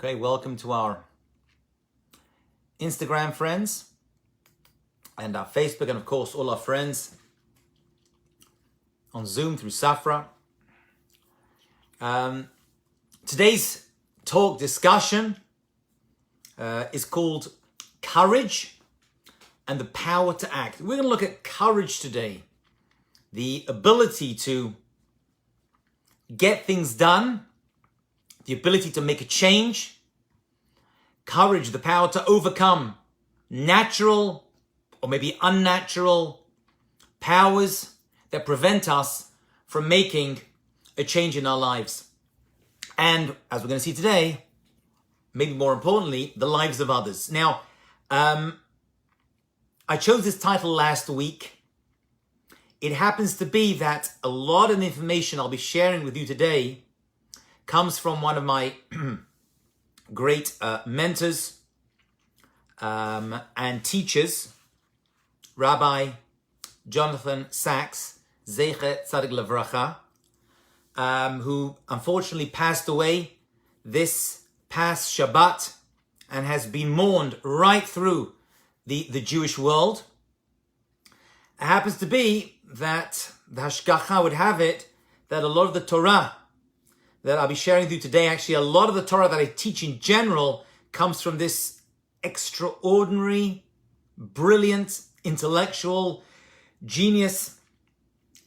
Okay, welcome to our Instagram friends and our Facebook, and of course all our friends on Zoom through Safra. Today's talk discussion is called Courage and the Power to Act. We're going to look at courage today, the ability to get things done, the ability to make a change, courage, the power to overcome natural or maybe unnatural powers that prevent us from making a change in our lives. And as we're going to see today, maybe more importantly, the lives of others. Now, I chose this title last week. It happens to be that a lot of the information I'll be sharing with you today comes from one of my great mentors and teachers, Rabbi Jonathan Sacks, Zecher Tzadik Levracha, who unfortunately passed away this past Shabbat and has been mourned right through the Jewish world. It happens to be that the Hashgacha would have it that a lot of the Torah that I'll be sharing with you today, actually a lot of the Torah that I teach in general comes from this extraordinary, brilliant, intellectual, genius,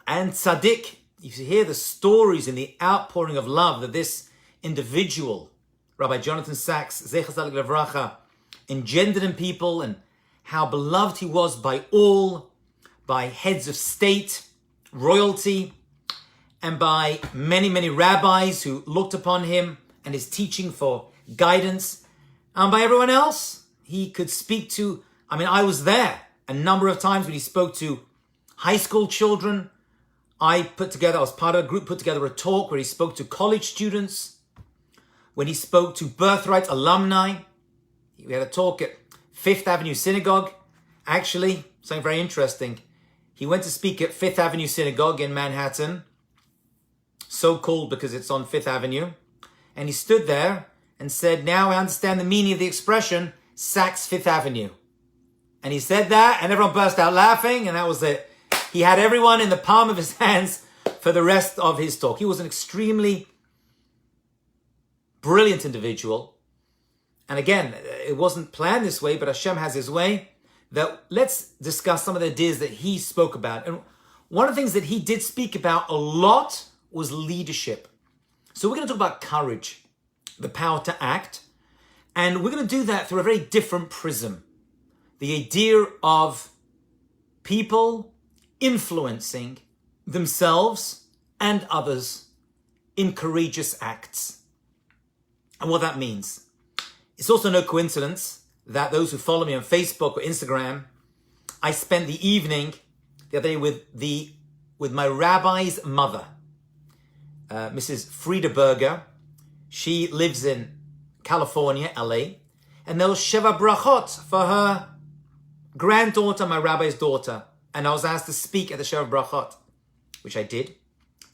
and tzaddik. You hear the stories and the outpouring of love that this individual, Rabbi Jonathan Sacks, Zecher Tzadik Levracha, engendered in people, and how beloved he was by all, by heads of state, royalty, and by many, many rabbis who looked upon him and his teaching for guidance, and by everyone else he could speak to. I mean, I was there a number of times when he spoke to high school children. I was part of a group, put together a talk where he spoke to college students. When he spoke to Birthright alumni, we had a talk at Fifth Avenue Synagogue. Actually, something very interesting. He went to speak at Fifth Avenue Synagogue in Manhattan, so called because it's on Fifth Avenue. And he stood there and said, "Now I understand the meaning of the expression, Saks Fifth Avenue." And he said that, and everyone burst out laughing, and that was it. He had everyone in the palm of his hands for the rest of his talk. He was an extremely brilliant individual. And again, it wasn't planned this way, but Hashem has his way. That let's discuss some of the ideas that he spoke about. And one of the things that he did speak about a lot was leadership. So we're going to talk about courage, the power to act. And we're going to do that through a very different prism. The idea of people influencing themselves and others in courageous acts. And what that means. It's also no coincidence that those who follow me on Facebook or Instagram, I spent the evening the other day with my rabbi's mother, Mrs. Frieda Berger. She lives in California, LA, and there was Sheva Brachot for her granddaughter, my rabbi's daughter, and I was asked to speak at the Sheva Brachot, which I did.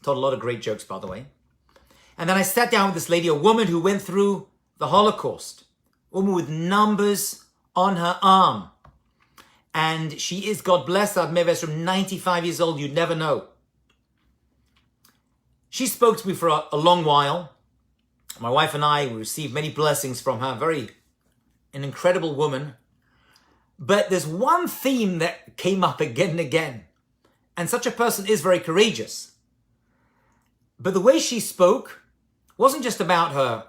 Told a lot of great jokes, by the way. And then I sat down with this lady, a woman who went through the Holocaust, a woman with numbers on her arm. And she is, God bless her, maybe from 95 years old, you'd never know. She spoke to me for a long while. My wife and I received many blessings from her, an incredible woman. But there's one theme that came up again and again. And such a person is very courageous. But the way she spoke wasn't just about her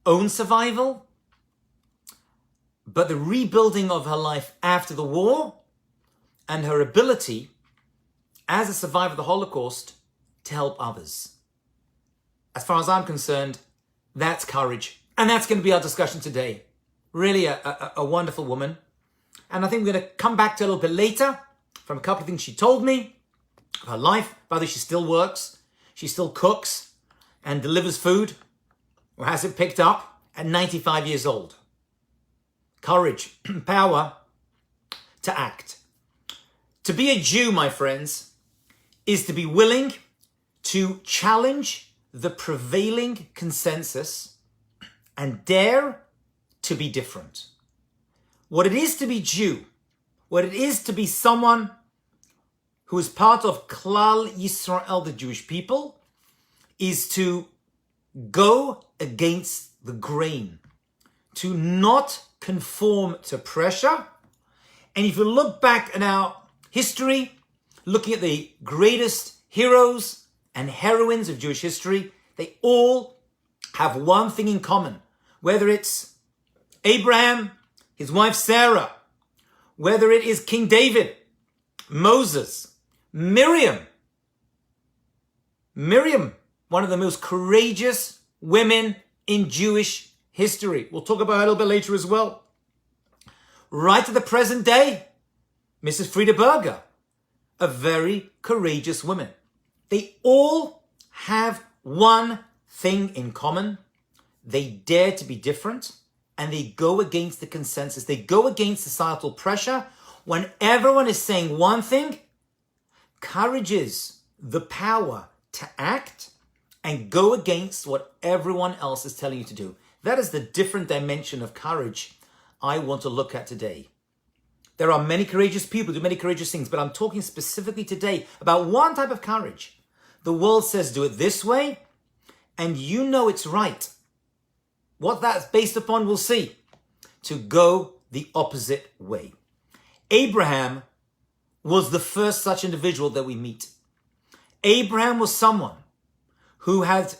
own survival, but the rebuilding of her life after the war and her ability as a survivor of the Holocaust to help others. As far as I'm concerned, that's courage. And that's going to be our discussion today. Really a wonderful woman. And I think we're going to come back to a little bit later from a couple of things she told me of her life. By the way, she still works. She still cooks and delivers food, or has it picked up at 95 years old. Courage, power to act. To be a Jew, my friends, is to be willing to challenge the prevailing consensus and dare to be different. What it is to be Jew, what it is to be someone who is part of Klal Yisrael, the Jewish people, is to go against the grain, to not conform to pressure. And if you look back at our history, looking at the greatest heroes and heroines of Jewish history, they all have one thing in common. Whether it's Abraham, his wife Sarah, whether it is King David, Moses, Miriam, one of the most courageous women in Jewish history. We'll talk about her a little bit later as well. Right to the present day, Mrs. Frida Berger, a very courageous woman. They all have one thing in common. They dare to be different, and they go against the consensus. They go against societal pressure. When everyone is saying one thing, courage is the power to act and go against what everyone else is telling you to do. That is the different dimension of courage I want to look at today. There are many courageous people who do many courageous things, but I'm talking specifically today about one type of courage. The world says do it this way, and you know it's right. What that's based upon, we'll see. To go the opposite way. Abraham was the first such individual that we meet. Abraham was someone who had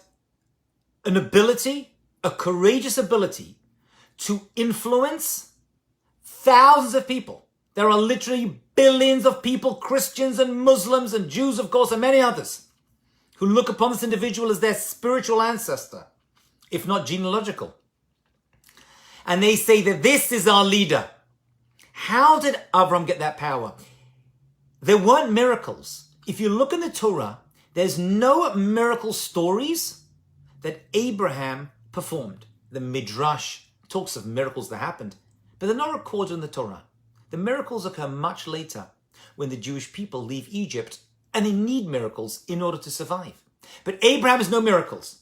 an ability, a courageous ability, to influence thousands of people. There are literally billions of people, Christians and Muslims and Jews, of course, and many others, who look upon this individual as their spiritual ancestor, if not genealogical. And they say that this is our leader. How did Avram get that power? There weren't miracles. If you look in the Torah, there's no miracle stories that Abraham performed. The Midrash talks of miracles that happened, but they're not recorded in the Torah. The miracles occur much later when the Jewish people leave Egypt and they need miracles in order to survive. But Abraham has no miracles.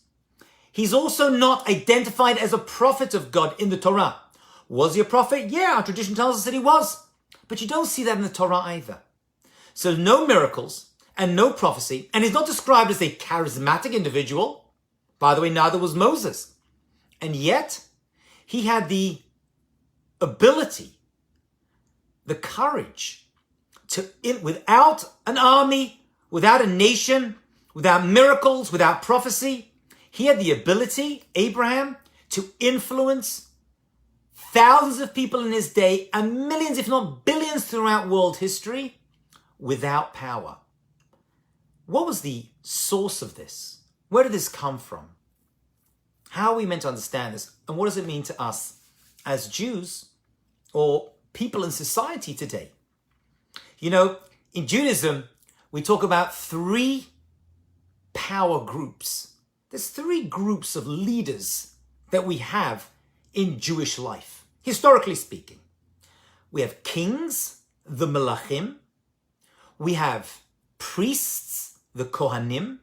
He's also not identified as a prophet of God in the Torah. Was he a prophet? Yeah, our tradition tells us that he was. But you don't see that in the Torah either. So no miracles and no prophecy. And he's not described as a charismatic individual. By the way, neither was Moses. And yet, he had the ability, the courage to, without an army, without a nation, without miracles, without prophecy, he had the ability, Abraham, to influence thousands of people in his day and millions, if not billions, throughout world history without power. What was the source of this? Where did this come from? How are we meant to understand this? And what does it mean to us as Jews or people in society today? You know, in Judaism, we talk about three power groups. There's three groups of leaders that we have in Jewish life, historically speaking. We have kings, the Melachim. We have priests, the Kohanim.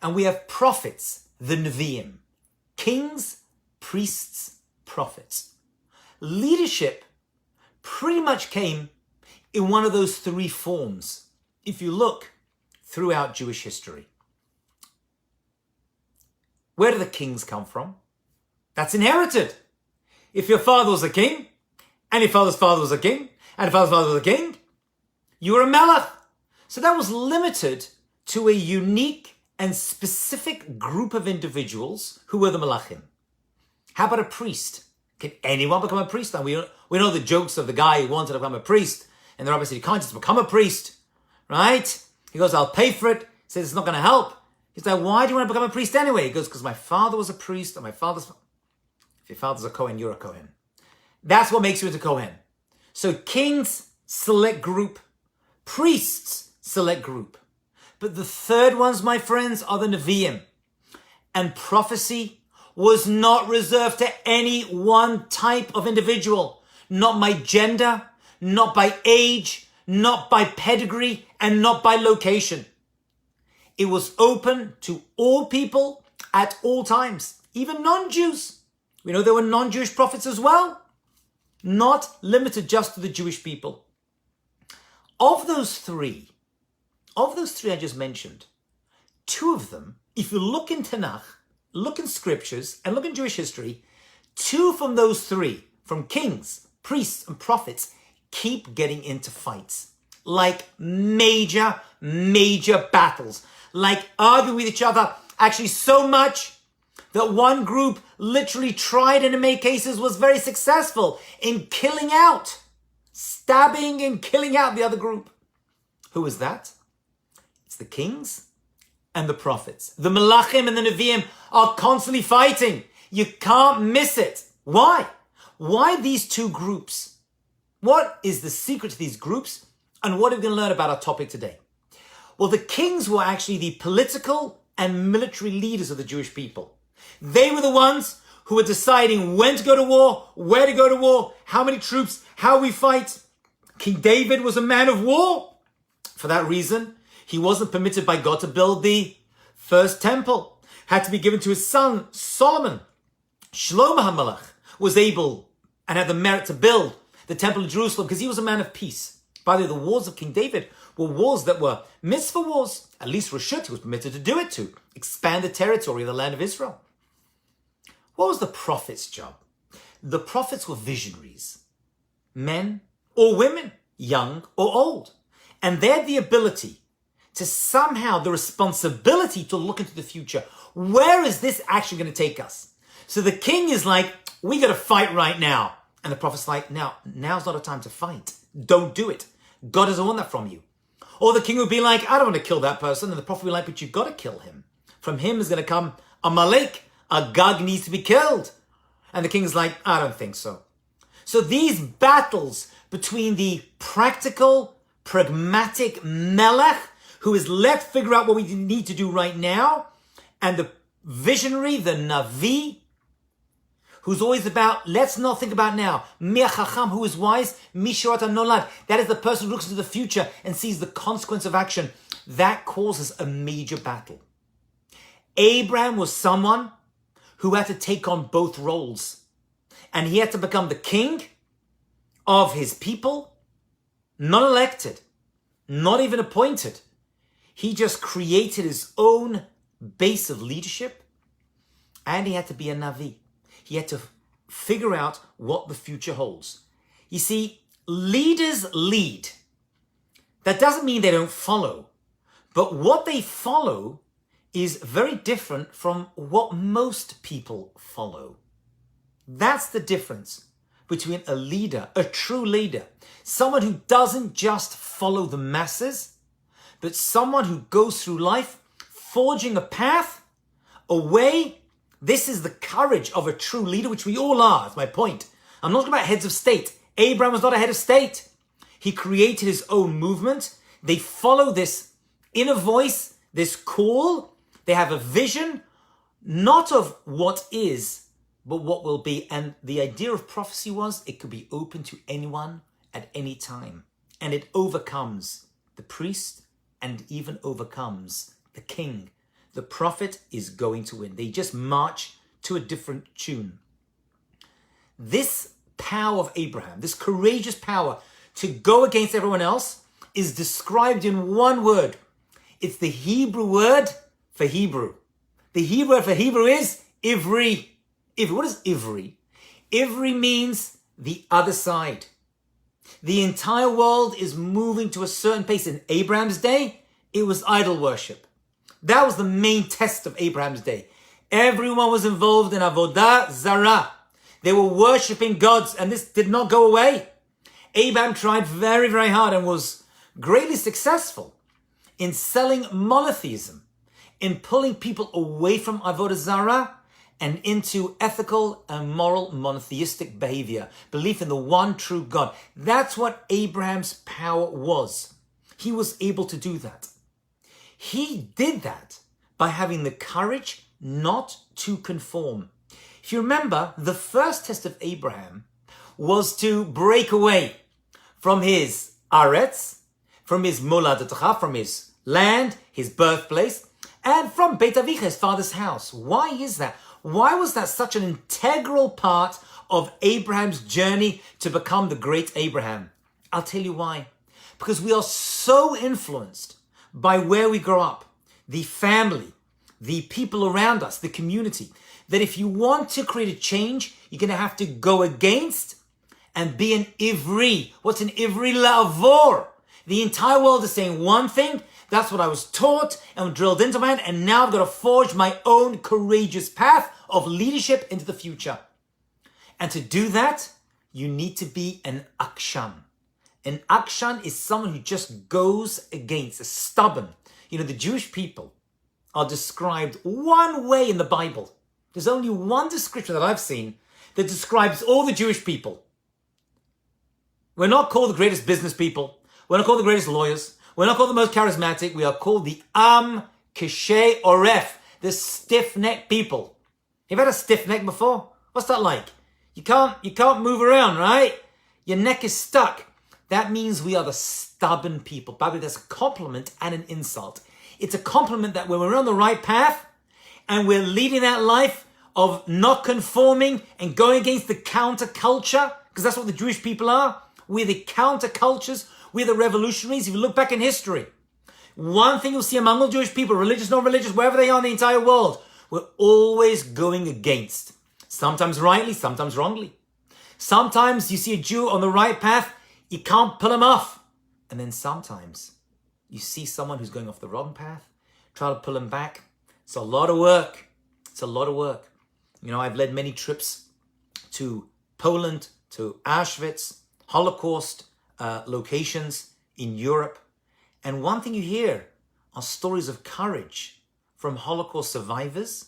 And we have prophets, the Nevi'im. Kings, priests, prophets. Leadership pretty much came in one of those three forms, if you look throughout Jewish history. Where do the kings come from? That's inherited. If your father was a king, and your father's father was a king, and your father's father was a king, you were a melech. So that was limited to a unique and specific group of individuals who were the Melachim. How about a priest? Can anyone become a priest? Now we know the jokes of the guy who wanted to become a priest, and the rabbi said, you can't just become a priest, right? He goes, I'll pay for it. He says, it's not going to help. He's like, why do you want to become a priest anyway? He goes, because my father was a priest, and if your father's a Kohen, you're a Kohen. That's what makes you into Kohen. So kings, select group. Priests, select group. But the third ones, my friends, are the Nevi'im. And prophecy was not reserved to any one type of individual. Not by gender, not by age, not by pedigree, and not by location. It was open to all people at all times, even non-Jews. We know there were non-Jewish prophets as well, not limited just to the Jewish people. Of those three I just mentioned, two of them, if you look in Tanakh, look in scriptures, and look in Jewish history, two from those three, from kings, priests, and prophets, keep getting into fights. Like major battles. Like arguing with each other, actually so much that one group literally tried and in many cases was very successful in killing out, stabbing and killing out the other group. Who is that? It's the kings and the prophets. The Malachim and the Nevi'im are constantly fighting. You can't miss it. Why? Why these two groups? What is the secret to these groups? And what are we going to learn about our topic today? Well, the kings were actually the political and military leaders of the Jewish people. They were the ones who were deciding when to go to war, where to go to war, how many troops, how we fight. King David was a man of war. For that reason, he wasn't permitted by God to build the first temple. Had to be given to his son, Solomon. Shlomo HaMelech was able and had the merit to build the temple of Jerusalem because he was a man of peace. By the way, the wars of King David were wars that were mitzvah wars. At least Rashut, he was permitted to do it, to expand the territory of the land of Israel. What was the prophet's job? The prophets were visionaries. Men or women, young or old. And they had the ability to somehow, the responsibility to look into the future. Where is this actually going to take us? So the king is like, we got to fight right now. And the prophet's like, now's not a time to fight. Don't do it. God doesn't want that from you. Or the king would be like, I don't want to kill that person. And the prophet would be like, but you've got to kill him. From him is going to come Amalek. Agag needs to be killed. And the king is like, I don't think so. So these battles between the practical, pragmatic Melech, who is let's figure out what we need to do right now, and the visionary, the Navi, who's always about, let's not think about now. Mi Chacham, who is wise, Mi Shorat Nolad. That is the person who looks into the future and sees the consequence of action. That causes a major battle. Abraham was someone who had to take on both roles. And he had to become the king of his people, not elected, not even appointed. He just created his own base of leadership, and he had to be a Navi. He had to figure out what the future holds. You see, leaders lead. That doesn't mean they don't follow, but what they follow is very different from what most people follow. That's the difference between a leader, a true leader, someone who doesn't just follow the masses, but someone who goes through life forging a path, a way. This is the courage of a true leader, which we all are, that's my point. I'm not talking about heads of state. Abraham was not a head of state. He created his own movement. They follow this inner voice, this call. They have a vision, not of what is, but what will be. And the idea of prophecy was it could be open to anyone at any time. And it overcomes the priest and even overcomes the king. The prophet is going to win. They just march to a different tune. This power of Abraham, this courageous power to go against everyone else, is described in one word. It's the Hebrew word for Hebrew. The Hebrew word for Hebrew is Ivri. What is Ivri? Ivri means the other side. The entire world is moving to a certain pace. In Abraham's day, it was idol worship. That was the main test of Abraham's day. Everyone was involved in Avodah Zarah. They were worshipping gods, and this did not go away. Abraham tried very, very hard and was greatly successful in selling monotheism, in pulling people away from Avodah Zarah and into ethical and moral monotheistic behavior, belief in the one true God. That's what Abraham's power was. He was able to do that. He did that by having the courage not to conform. If you remember, the first test of Abraham was to break away from his Aretz, from his Moladatacha, from his land, his birthplace, and from Beit Avicha, his father's house. Why is that? Why was that such an integral part of Abraham's journey to become the great Abraham? I'll tell you why. Because we are so influenced by where we grow up, the family, the people around us, the community, that if you want to create a change, you're going to have to go against and be an ivri. What's an ivri? La'avor. The entire world is saying one thing. That's what I was taught and drilled into my head. And now I've got to forge my own courageous path of leadership into the future. And to do that, you need to be an akshan. An akshan is someone who just goes against, is stubborn. You know, the Jewish people are described one way in the Bible. There's only one description that I've seen that describes all the Jewish people. We're not called the greatest business people. We're not called the greatest lawyers. We're not called the most charismatic. We are called the Am Keshei Oref, the stiff-necked people. You've had a stiff neck before? What's that like? You can't move around, right? Your neck is stuck. That means we are the stubborn people. By the way, that's a compliment and an insult. It's a compliment that when we're on the right path and we're leading that life of not conforming and going against the counterculture, because that's what the Jewish people are. We're the countercultures. We're the revolutionaries. If you look back in history, one thing you'll see among all Jewish people, religious, non-religious, wherever they are in the entire world, we're always going against. Sometimes rightly, sometimes wrongly. Sometimes you see a Jew on the right path, you can't pull him off. And then sometimes you see someone who's going off the wrong path, try to pull him back. It's a lot of work. It's a lot of work. You know, I've led many trips to Poland, to Auschwitz, Holocaust locations in Europe. And one thing you hear are stories of courage from Holocaust survivors.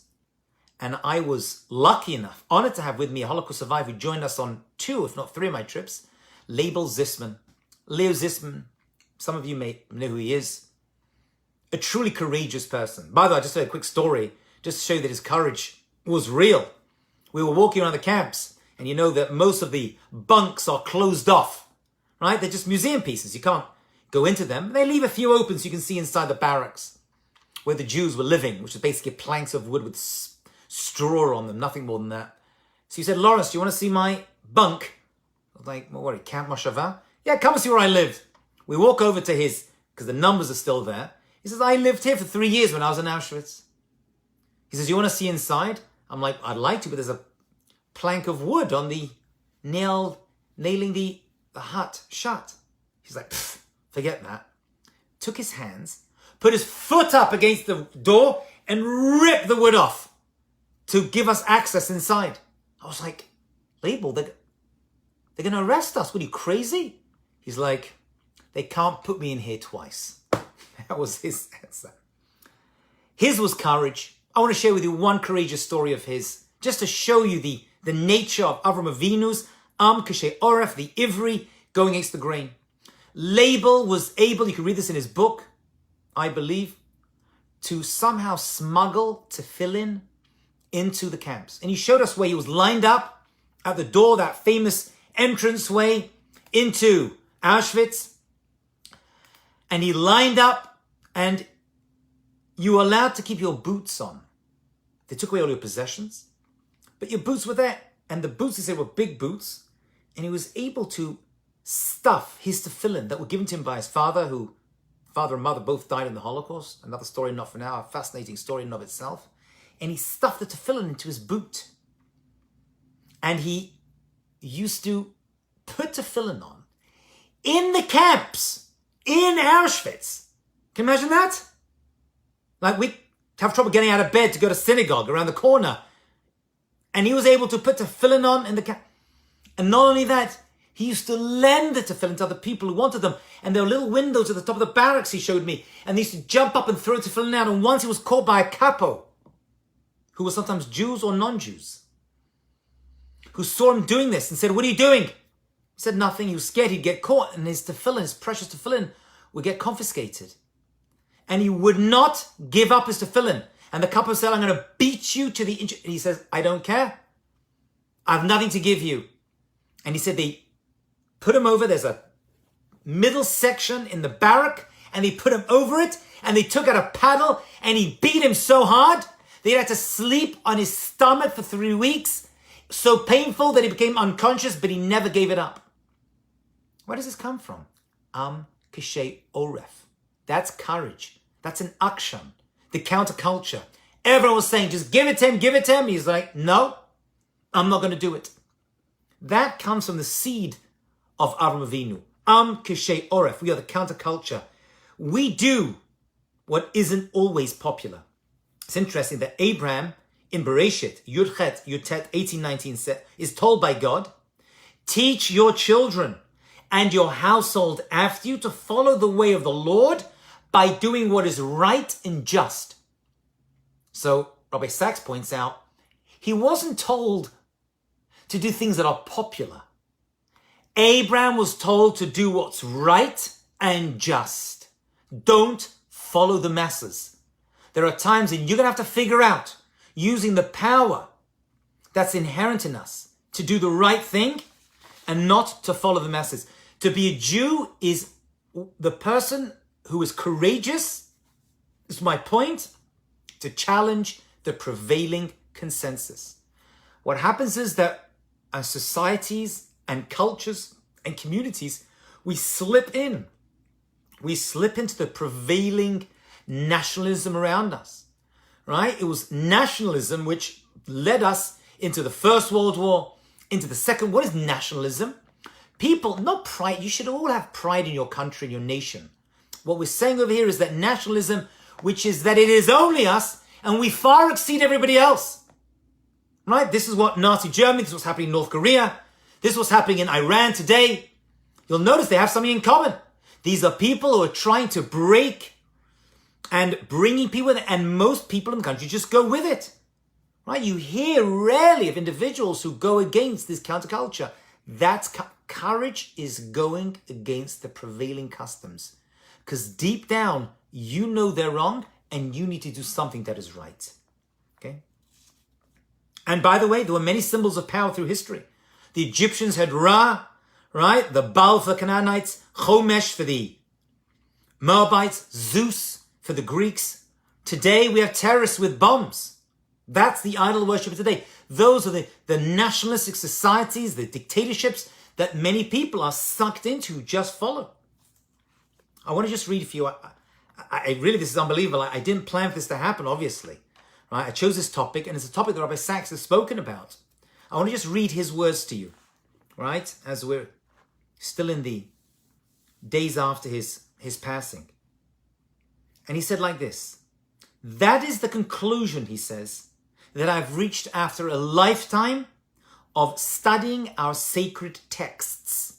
And I was lucky enough, honored to have with me a Holocaust survivor who joined us on 2, if not 3 of my trips, Leibel Zisman. Leo Zisman, some of you may know who he is. A truly courageous person. By the way, I just tell you a quick story, just to show you that his courage was real. We were walking around the camps, and you know that most of the bunks are closed off, right? They're just museum pieces. You can't go into them. They leave a few open so you can see inside the barracks where the Jews were living, which is basically planks of wood with straw on them, nothing more than that. So he said, Lawrence, do you want to see my bunk? I was like, well, what, Camp Moshava? Yeah, come and see where I lived. We walk over to his, because the numbers are still there. He says, I lived here for 3 years when I was in Auschwitz. He says, you want to see inside? I'm like, I'd like to, but there's a plank of wood on the nailing the hut shut. He's like, forget that. Took his hands, put his foot up against the door and ripped the wood off to give us access inside. I was like, Leibel, they're going to arrest us. What, are you crazy? He's like, they can't put me in here twice. That was his answer. His was courage. I want to share with you one courageous story of his, just to show you the nature of Avram Avinu's Am Keshei Oref, the Ivri, going against the grain. Leibel was able, you can read this in his book, I believe, to somehow smuggle tefillin into the camps. And he showed us where he was lined up at the door, that famous entranceway into Auschwitz. And he lined up, and you were allowed to keep your boots on. They took away all your possessions, but your boots were there. And the boots, he said, were big boots. And he was able to stuff his tefillin that were given to him by his father and mother both died in the Holocaust. Another story, not for now, a fascinating story in and of itself. And he stuffed the tefillin into his boot. And he used to put tefillin on in the camps, in Auschwitz. Can you imagine that? Like, we have trouble getting out of bed to go to synagogue around the corner. And he was able to put tefillin on in the camp. And not only that, he used to lend the tefillin to other people who wanted them. And there were little windows at the top of the barracks, he showed me. And they used to jump up and throw tefillin out. And once he was caught by a capo, who were sometimes Jews or non-Jews, who saw him doing this and said, what are you doing? He said nothing. He was scared he'd get caught and his tefillin, his precious tefillin, would get confiscated. And he would not give up his tefillin. And the capo said, I'm going to beat you to the inch. And he says, I don't care. I have nothing to give you. And he said they put him over. There's a middle section in the barrack, and they put him over it, and they took out a paddle, and he beat him so hard They had to sleep on his stomach for 3 weeks, so painful that he became unconscious, but he never gave it up. Where does this come from? Kishay Oref. That's courage. That's an action. The counterculture. Everyone was saying, just give it to him, give it to him. He's like, no, I'm not going to do it. That comes from the seed of Avraham Avinu. Kishay Oref. We are the counterculture. We do what isn't always popular. It's interesting that Abraham in Bereshit, Yudchet, Yutet, 1819, is told by God, teach your children and your household after you to follow the way of the Lord by doing what is right and just. So Rabbi Sachs points out, he wasn't told to do things that are popular. Abraham was told to do what's right and just. Don't follow the masses. There are times when you're going to have to figure out, using the power that's inherent in us, to do the right thing and not to follow the masses. To be a Jew is the person who is courageous, is my point, to challenge the prevailing consensus. What happens is that as societies and cultures and communities, we slip in. We slip into the prevailing nationalism around us, right? It was nationalism which led us into the First World War, into the Second. What is nationalism? People, not pride. You should all have pride in your country and your nation. What we're saying over here is that nationalism, which is that it is only us and we far exceed everybody else, right? This is what Nazi Germany, this is what's happening in North Korea, this is what's happening in Iran today. You'll notice they have something in common. These are people who are trying to break and bringing people in, and most people in the country just go with it, right? You hear rarely of individuals who go against this counterculture. That's courage is going against the prevailing customs, because deep down, you know they're wrong and you need to do something that is right, okay? And by the way, there were many symbols of power through history. The Egyptians had Ra, right? The Baal for the Canaanites, Chomesh for the Moabites, Zeus for the Greeks. Today we have terrorists with bombs. That's the idol worship of today. Those are the nationalistic societies, the dictatorships that many people are sucked into, just follow. I want to just read a few. I really, this is unbelievable. I didn't plan for this to happen, obviously. Right? I chose this topic, and it's a topic that Rabbi Sachs has spoken about. I want to just read his words to you, right? As we're still in the days after his passing. And he said like this, that is the conclusion, he says, that I've reached after a lifetime of studying our sacred texts.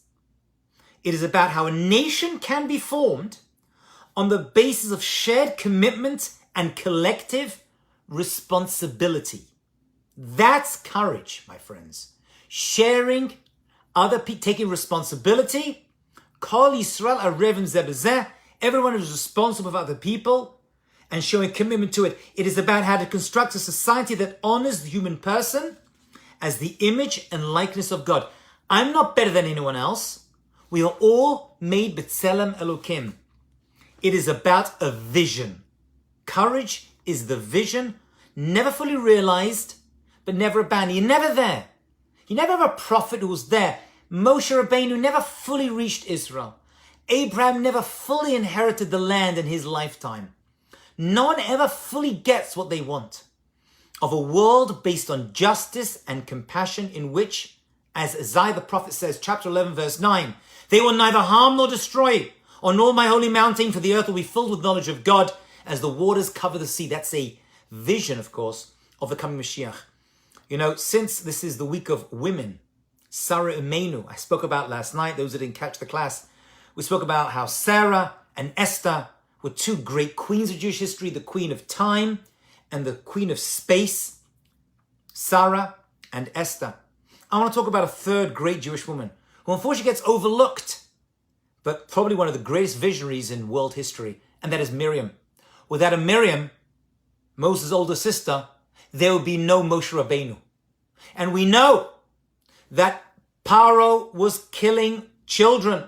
It is about how a nation can be formed on the basis of shared commitment and collective responsibility. That's courage, my friends. Sharing, other people, taking responsibility. Kol Yisrael arevim zeh b'zeh. Everyone is responsible for other people and showing commitment to it. It is about how to construct a society that honors the human person as the image and likeness of God. I'm not better than anyone else. We are all made b'tselem Elokim. It is about a vision. Courage is the vision, never fully realized, but never abandoned. You're never there. You never have a prophet who was there. Moshe Rabbeinu never fully reached Israel. Abraham never fully inherited the land in his lifetime. No one ever fully gets what they want. Of a world based on justice and compassion in which, as Isaiah the prophet says, chapter 11, verse 9, they will neither harm nor destroy on all my holy mountain, for the earth will be filled with knowledge of God as the waters cover the sea. That's a vision, of course, of the coming Mashiach. You know, since this is the week of women, Sarah Imenu, I spoke about last night, those that didn't catch the class, we spoke about how Sarah and Esther were two great queens of Jewish history, the queen of time and the queen of space, Sarah and Esther. I want to talk about a third great Jewish woman who unfortunately gets overlooked, but probably one of the greatest visionaries in world history, and that is Miriam. Without a Miriam, Moses' older sister, there would be no Moshe Rabbeinu. And we know that Paro was killing children.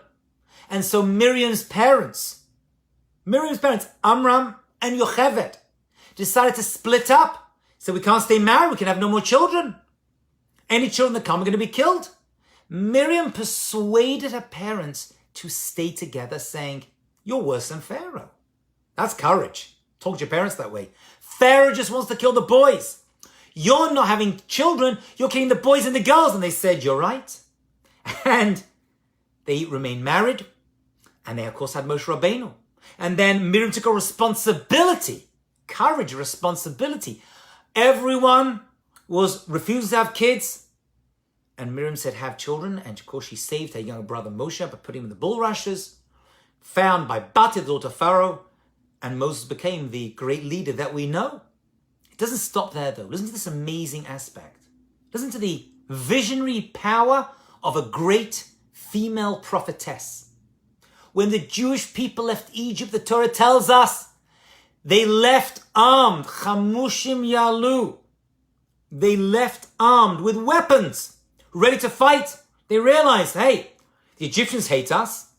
And so Miriam's parents, Amram and Yocheved, decided to split up said, we can't stay married. We can have no more children. Any children that come are going to be killed. Miriam persuaded her parents to stay together, saying, you're worse than Pharaoh. That's courage. Talk to your parents that way. Pharaoh just wants to kill the boys. You're not having children. You're killing the boys and the girls. And they said, you're right. And they remained married. And they, of course, had Moshe Rabbeinu. And then Miriam took a responsibility. Courage, responsibility. Everyone was refused to have kids. And Miriam said, have children. And of course, she saved her younger brother Moshe by putting him in the bulrushes. Found by Bati, the daughter of Pharaoh. And Moses became the great leader that we know. It doesn't stop there, though. Listen to this amazing aspect. Listen to the visionary power of a great female prophetess. When the Jewish people left Egypt, the Torah tells us, they left armed. Chamushim yalu. They left armed with weapons, ready to fight. They realized, hey, the Egyptians hate us.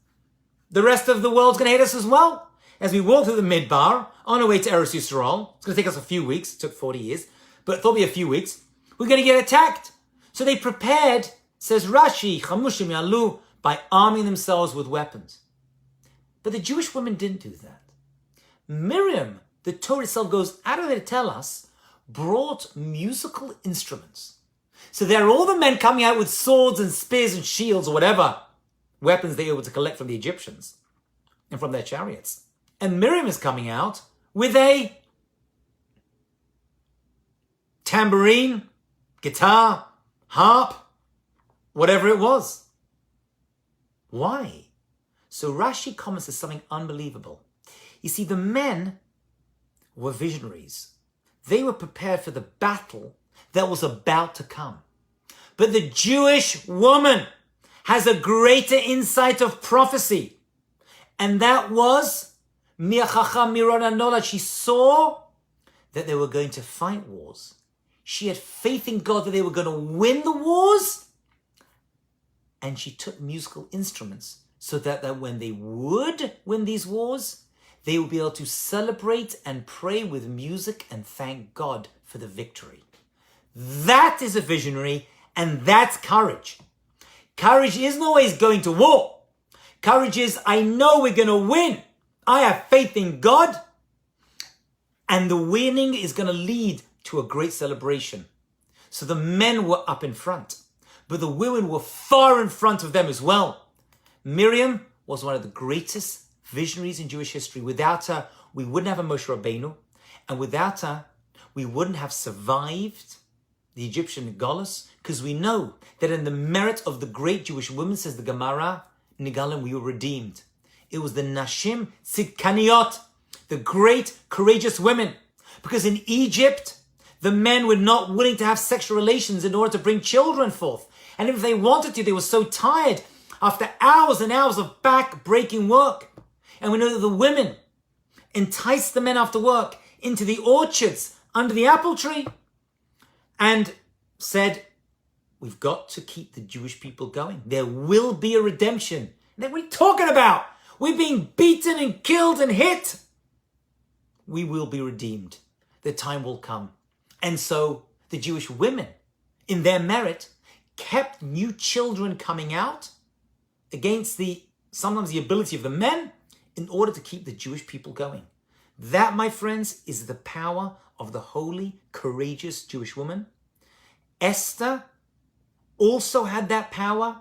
The rest of the world's going to hate us as well. As we walk through the Midbar, on our way to Eretz Yisrael, it's going to take us a few weeks. It took 40 years, but it'll be a few weeks. We're going to get attacked. So they prepared, says Rashi, Chamushim yalu, by arming themselves with weapons. But the Jewish women didn't do that. Miriam, the Torah itself goes out of there to tell us, brought musical instruments. So there are all the men coming out with swords and spears and shields or whatever weapons they were able to collect from the Egyptians and from their chariots. And Miriam is coming out with a tambourine, guitar, harp, whatever it was. Why? So Rashi comments as something unbelievable. You see, the men were visionaries. They were prepared for the battle that was about to come. But the Jewish woman has a greater insight of prophecy. And that was she saw that they were going to fight wars. She had faith in God that they were going to win the wars. And she took musical instruments so that when they would win these wars, they would be able to celebrate and pray with music and thank God for the victory. That is a visionary, and that's courage. Courage isn't always going to war. Courage is, I know we're going to win. I have faith in God. And the winning is going to lead to a great celebration. So the men were up in front, but the women were far in front of them as well. Miriam was one of the greatest visionaries in Jewish history. Without her, we wouldn't have a Moshe Rabbeinu. And without her, we wouldn't have survived the Egyptian Galus, because we know that in the merit of the great Jewish women, says the Gemara, Nigalim, we were redeemed. It was the Nashim Tzidkaniot, the great courageous women. Because in Egypt, the men were not willing to have sexual relations in order to bring children forth. And if they wanted to, they were so tired after hours and hours of back-breaking work. And we know that the women enticed the men after work into the orchards under the apple tree and said, we've got to keep the Jewish people going. There will be a redemption. And then what are you talking about? We're being beaten and killed and hit. We will be redeemed. The time will come. And so the Jewish women, in their merit, kept new children coming out against sometimes the ability of the men in order to keep the Jewish people going. That, my friends, is the power of the holy, courageous Jewish woman. Esther also had that power.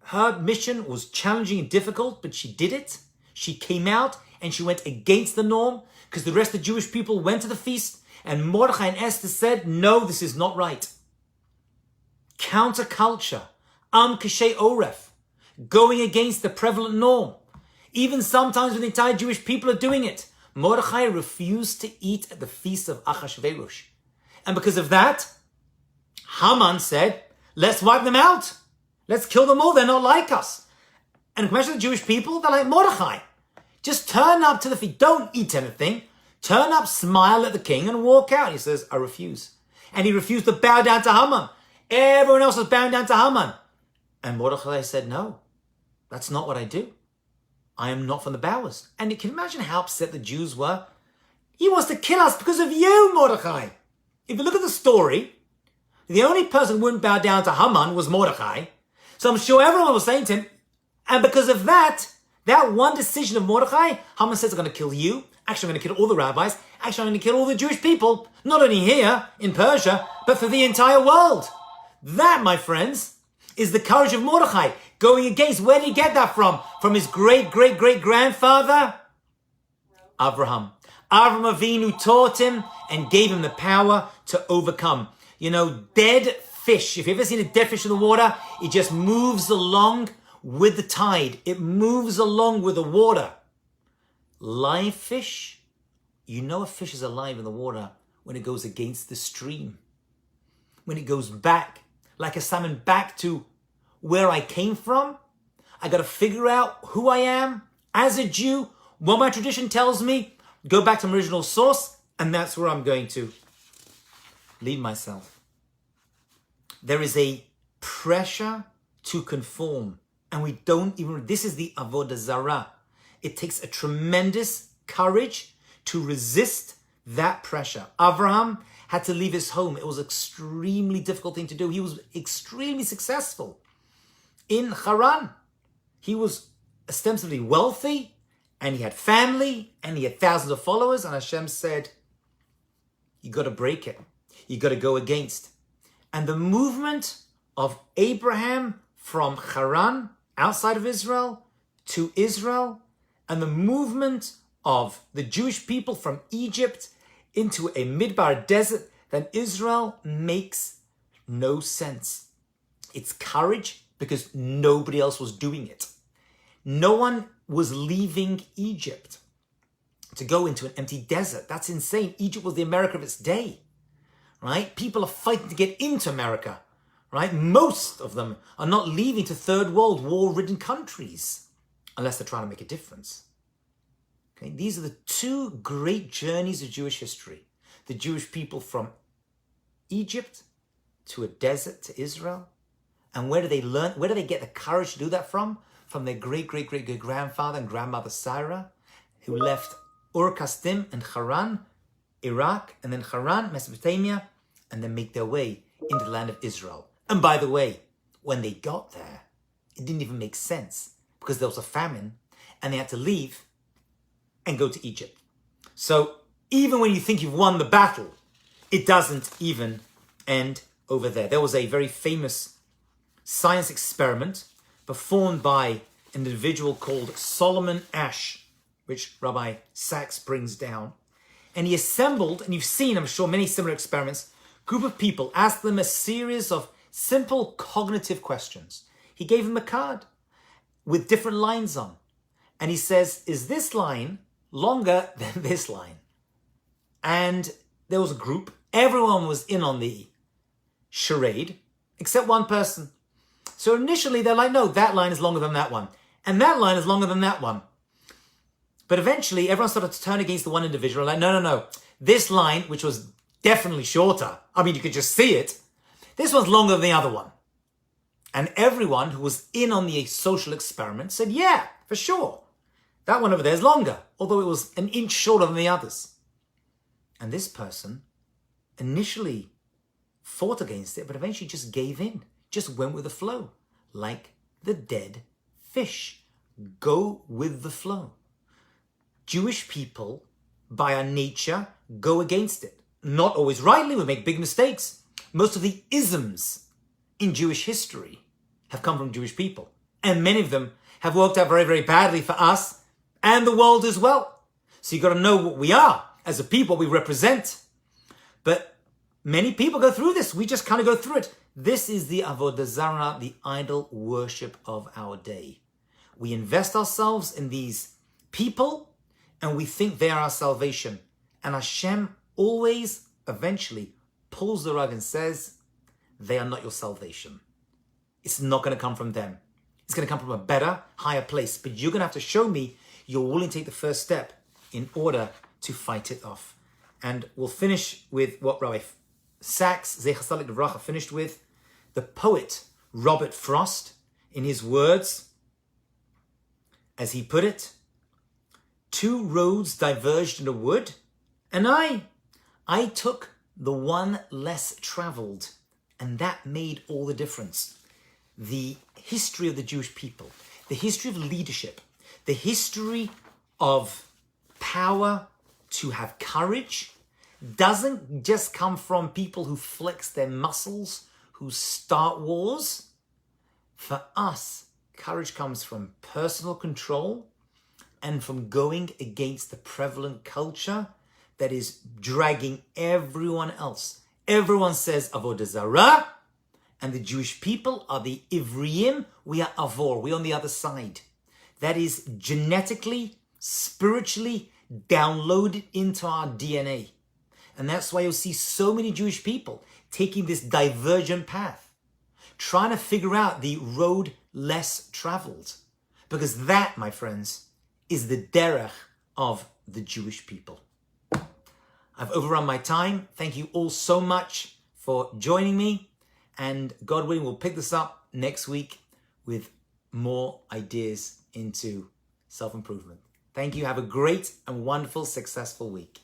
Her mission was challenging and difficult, but she did it. She came out and she went against the norm because the rest of the Jewish people went to the feast, and Mordechai and Esther said, no, this is not right. Counterculture, Am Kashay Oref, going against the prevalent norm. Even sometimes when the entire Jewish people are doing it, Mordechai refused to eat at the feast of Achashverosh. And because of that, Haman said, let's wipe them out. Let's kill them all. They're not like us. And imagine the Jewish people, they're like Mordechai. Just turn up to the feast. Don't eat anything. Turn up, smile at the king, and walk out. He says, I refuse. And he refused to bow down to Haman. Everyone else was bowing down to Haman. And Mordechai said, no, that's not what I do. I am not from the bowers. And you can imagine how upset the Jews were. He wants to kill us because of you, Mordechai. If you look at the story, the only person who wouldn't bow down to Haman was Mordechai. So I'm sure everyone was saying to him, and because of that one decision of Mordechai, Haman says, I'm going to kill you. Actually, I'm going to kill all the rabbis. Actually, I'm going to kill all the Jewish people, not only here in Persia, but for the entire world. That, my friends, is the courage of Mordechai going against. Where did he get that from? From his great-great-great-grandfather? Abraham. Avraham Avinu taught him and gave him the power to overcome. You know, dead fish. If you've ever seen a dead fish in the water, it just moves along with the tide. It moves along with the water. Live fish, you know a fish is alive in the water when it goes against the stream. When it goes back, like a salmon, back to where I came from. I got to figure out who I am as a Jew, what my tradition tells me, go back to my original source, and that's where I'm going to lead myself. There is a pressure to conform, and we don't even, this is the Avodah Zarah. It takes a tremendous courage to resist that pressure. Abraham had to leave his home. It was an extremely difficult thing to do. He was extremely successful in Haran. He was ostensibly wealthy, and he had family, and he had thousands of followers, and Hashem said, you got to break it. You got to go against. And the movement of Abraham from Haran, outside of Israel, to Israel, and the movement of the Jewish people from Egypt into a Midbar desert, then Israel makes no sense. It's courage because nobody else was doing it. No one was leaving Egypt to go into an empty desert. That's insane. Egypt was the America of its day, right? People are fighting to get into America, right? Most of them are not leaving to third world war-ridden countries unless they're trying to make a difference. Okay? These are the two great journeys of Jewish history. The Jewish people from Egypt to a desert to Israel. And where do they learn? Where do they get the courage to do that from? From their great-great-great-great-grandfather and grandmother Sarah, who left Ur Kasdim and Haran, Iraq, and then Haran, Mesopotamia, and then make their way into the land of Israel. And by the way, when they got there, it didn't even make sense because there was a famine and they had to leave and go to Egypt. So even when you think you've won the battle, it doesn't even end over there. There was a very famous science experiment performed by an individual called Solomon Asch, which Rabbi Sachs brings down. And he assembled, and you've seen, I'm sure, many similar experiments, group of people, asked them a series of simple cognitive questions. He gave them a card with different lines on. And he says, is this line longer than this line? And there was a group. Everyone was in on the charade, except one person. So initially they're like, no, that line is longer than that one. And that line is longer than that one. But eventually everyone started to turn against the one individual. Like, no. This line, which was definitely shorter, I mean, you could just see it. This one's longer than the other one. And everyone who was in on the social experiment said, yeah, for sure. That one over there is longer, although it was an inch shorter than the others. And this person initially fought against it, but eventually just gave in, just went with the flow, like the dead fish. Go with the flow. Jewish people, by our nature, go against it. Not always rightly, we make big mistakes. Most of the isms in Jewish history have come from Jewish people. And many of them have worked out very, very badly for us and the world as well. So you've got to know what we are as a people, what we represent. But many people go through this. We just kind of go through it. This is the Avodah Zarah, the idol worship of our day. We invest ourselves in these people and we think they are our salvation. And Hashem always, eventually, pulls the rug and says, they are not your salvation. It's not going to come from them. It's going to come from a better, higher place. But you're going to have to show me you're willing to take the first step in order to fight it off. And we'll finish with what Rabbi Sachs, Zecher Tzaddik Livracha, finished with. The poet Robert Frost, in his words, as he put it, 2 roads diverged in a wood, and I took the one less traveled, and that made all the difference. The history of the Jewish people, the history of leadership, the history of power to have courage doesn't just come from people who flex their muscles, who start wars. For us, courage comes from personal control and from going against the prevalent culture that is dragging everyone else. Everyone says Avodah Zarah, and the Jewish people are the Ivriim. We are Avor. We're on the other side. That is genetically, spiritually downloaded into our DNA. And that's why you'll see so many Jewish people taking this divergent path, trying to figure out the road less traveled. Because that, my friends, is the derech of the Jewish people. I've overrun my time. Thank you all so much for joining me. And God willing, we'll pick this up next week with more ideas into self-improvement. Thank you. Have a great and wonderful, successful week.